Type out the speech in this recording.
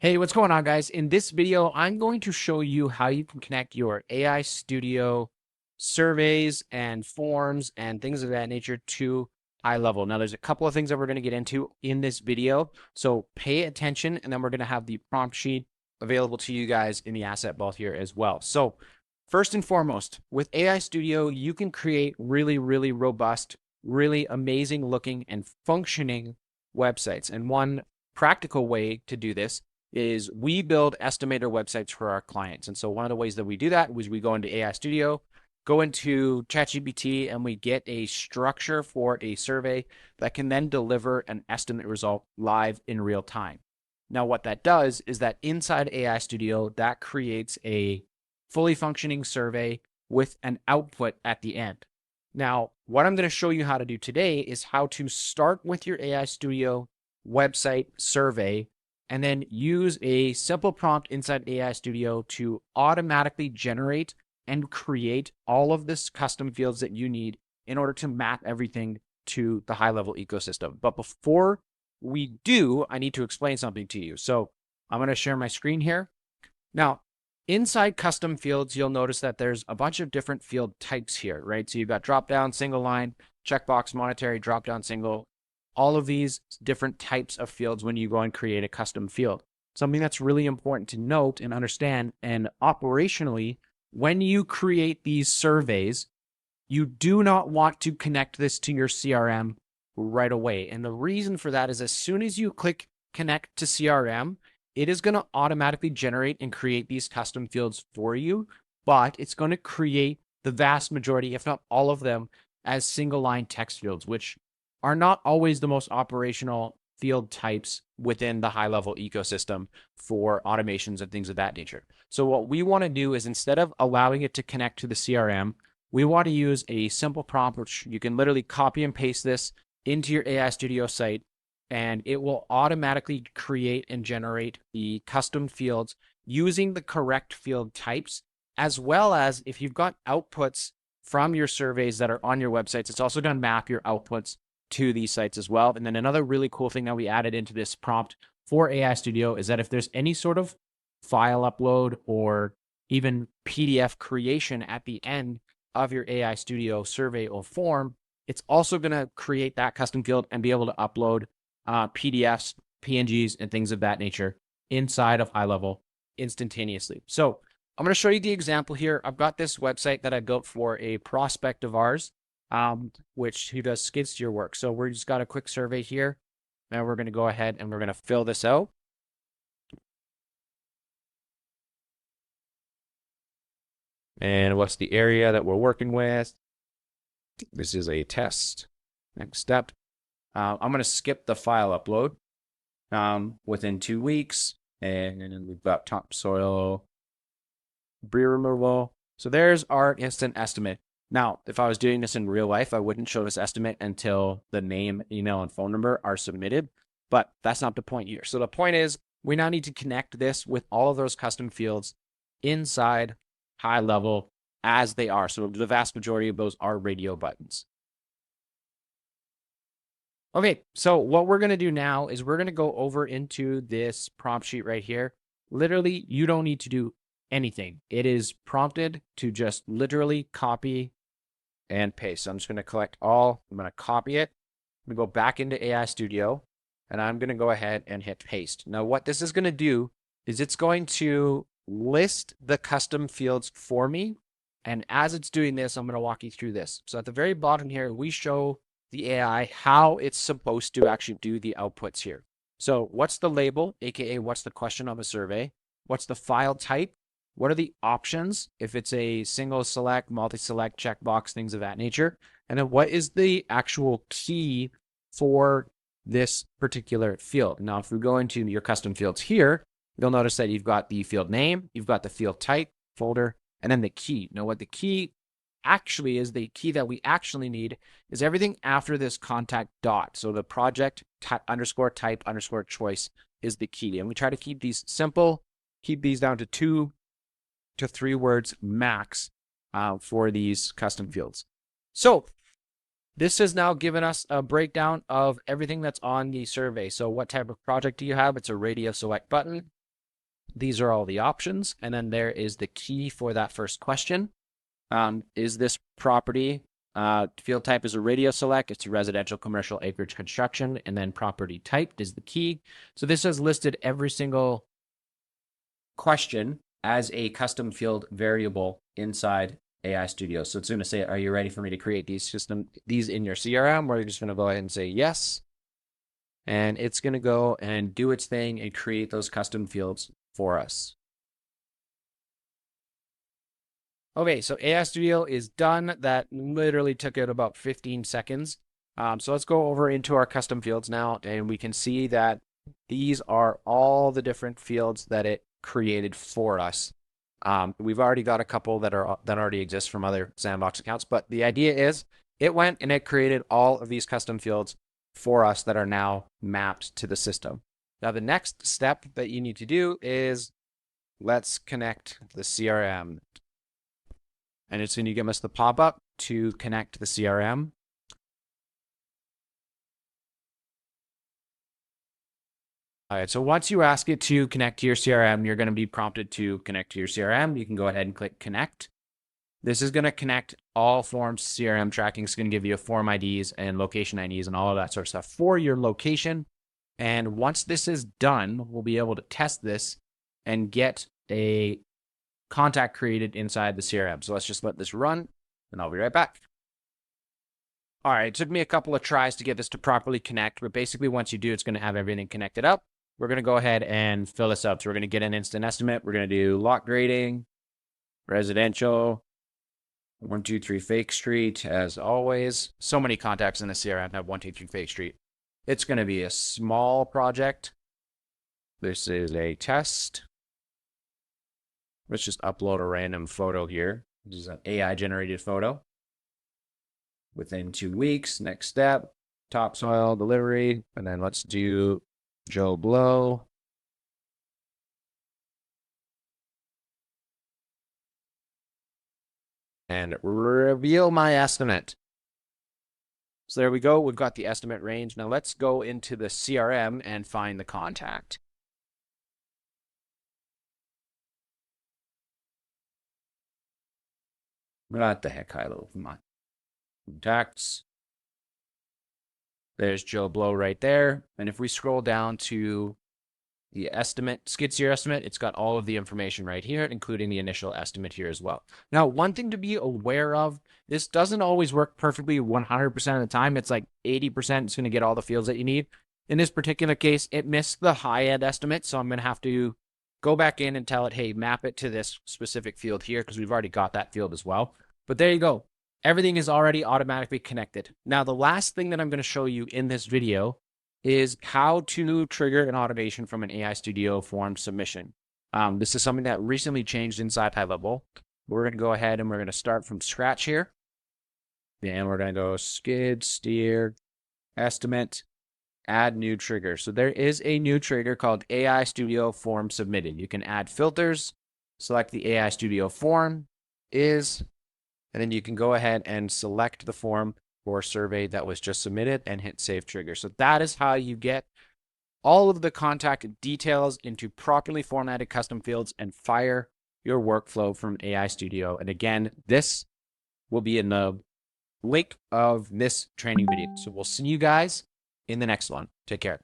Hey, what's going on, guys? In this video, I'm going to show you how you can connect your AI Studio surveys and forms and things of that nature to HighLevel. Now, there's a couple of things that we're going to get into in this video, so pay attention, and then we're going to have the prompt sheet available to you guys in the asset vault here as well. So first and foremost, with AI Studio, you can create really robust, really amazing looking and functioning websites. And one practical way to do this is we build estimator websites for our clients. And so one of the ways that we do that is we go into AI Studio, go into ChatGPT, and we get a structure for a survey that can then deliver an estimate result live in real time. Now, what that does is that inside AI Studio, that creates a fully functioning survey with an output at the end. Now, what I'm going to show you how to do today is how to start with your AI Studio website survey and then use a simple prompt inside AI Studio to automatically generate and create all of this custom fields that you need in order to map everything to the HighLevel ecosystem. But before we do, I need to explain something to you. So I'm going to share my screen here. Now, inside custom fields, you'll notice that there's a bunch of different field types here, right? So you've got dropdown, single line, checkbox, monetary, dropdown, single, all of these different types of fields when you go and create a custom field. Something that's really important to note and understand, and operationally, when you create these surveys, you do not want to connect this to your CRM right away. And the reason for that is as soon as you click connect to CRM, it is going to automatically generate and create these custom fields for you, but it's going to create the vast majority, if not all of them, as single line text fields, which are not always the most operational field types within the HighLevel ecosystem for automations and things of that nature. So what we want to do is instead of allowing it to connect to the CRM, we want to use a simple prompt, which you can literally copy and paste this into your AI Studio site, and it will automatically create and generate the custom fields using the correct field types, as well as if you've got outputs from your surveys that are on your websites, it's also going to map your outputs to these sites as well. And then another really cool thing that we added into this prompt for AI Studio is that if there's any sort of file upload or even PDF creation at the end of your AI Studio survey or form, it's also going to create that custom field and be able to upload PDFs, PNGs, and things of that nature inside of HighLevel instantaneously. So I'm going to show you the example here. I've got this website that I built for a prospect of ours, who does skid steer work. So we're just got a quick survey here. Now we're going to go ahead and we're going to fill this out. And what's the area that we're working with? This is a test. Next step. I'm going to skip the file upload within 2 weeks. And we've got topsoil, debris removal. So there's our instant estimate. Now, if I was doing this in real life, I wouldn't show this estimate until the name, email, and phone number are submitted, but that's not the point here. So the point is we now need to connect this with all of those custom fields inside HighLevel as they are. So the vast majority of those are radio buttons. Okay, so what we're going to do now is we're going to go over into this prompt sheet right here. Literally, you don't need to do anything. It is prompted to just literally copy and paste. So I'm just going to collect all. I'm going to copy it. I'm going to go back into AI Studio, and I'm going to go ahead and hit paste. Now, what this is going to do is it's going to list the custom fields for me. And as it's doing this, I'm going to walk you through this. So at the very bottom here, we show the AI how it's supposed to actually do the outputs here. So what's the label, aka what's the question of a survey? What's the file type? What are the options if it's a single select, multi-select, checkbox, things of that nature? And then what is the actual key for this particular field? Now, if we go into your custom fields here, you'll notice that you've got the field name, you've got the field type, folder, and then the key. Now, what the key actually is, the key that we actually need is everything after this contact dot. So the project underscore type underscore choice is the key. And we try to keep these simple, keep these down to 2 to 3 words max for these custom fields. So this has now given us a breakdown of everything that's on the survey. So what type of project do you have? It's a radio select button. These are all the options. And then there is the key for that first question. Is this property, field type is a radio select, it's a residential, commercial, acreage, construction, and then property type is the key. So this has listed every single question as a custom field variable inside AI Studio. So it's going to say, are you ready for me to create these in your CRM? We're just going to go ahead and say yes. And it's going to go and do its thing and create those custom fields for us. Okay, so AI Studio is done. That literally took it about 15 seconds. So let's go over into our custom fields now, and we can see that these are all the different fields that it created for us. We've already got a couple that already exist from other Sandbox accounts, but the idea is it went and it created all of these custom fields for us that are now mapped to the system. Now, the next step that you need to do is let's connect the CRM. And it's going to give us the pop-up to connect the CRM. All right, so once you ask it to connect to your CRM, you're going to be prompted to connect to your CRM. You can go ahead and click connect. This is going to connect all forms CRM tracking. It's going to give you form IDs and location IDs and all of that sort of stuff for your location. And once this is done, we'll be able to test this and get a contact created inside the CRM. So let's just let this run and I'll be right back. All right, it took me a couple of tries to get this to properly connect, but basically once you do, it's going to have everything connected up. We're going to go ahead and fill this up. So we're going to get an instant estimate. We're going to do lot grading, residential, 123 Fake Street, as always. So many contacts in the CRM have 123 Fake Street. It's going to be a small project. This is a test. Let's just upload a random photo here. This is an AI generated photo. Within 2 weeks, next step, topsoil delivery, and then let's do Joe Blow. And reveal my estimate. So there we go. We've got the estimate range. Now let's go into the CRM and find the contact. What the heck, HighLevel? Come on. Contacts. There's Joe Blow right there. And if we scroll down to the estimate, skid steer estimate, it's got all of the information right here, including the initial estimate here as well. Now, one thing to be aware of, this doesn't always work perfectly 100% of the time. It's like 80%. It's going to get all the fields that you need. In this particular case, it missed the high-end estimate, so I'm going to have to go back in and tell it, hey, map it to this specific field here, because we've already got that field as well. But there you go. Everything is already automatically connected. Now, the last thing that I'm going to show you in this video is how to trigger an automation from an AI Studio form submission. This is something that recently changed inside HighLevel. We're going to go ahead and we're going to start from scratch here. Then we're going to go skid steer, estimate, add new trigger. So there is a new trigger called AI Studio form submitted. You can add filters, select the AI Studio form is, and then you can go ahead and select the form or survey that was just submitted and hit save trigger. So that is how you get all of the contact details into properly formatted custom fields and fire your workflow from AI Studio. And again, this will be in the link of this training video. So we'll see you guys in the next one. Take care.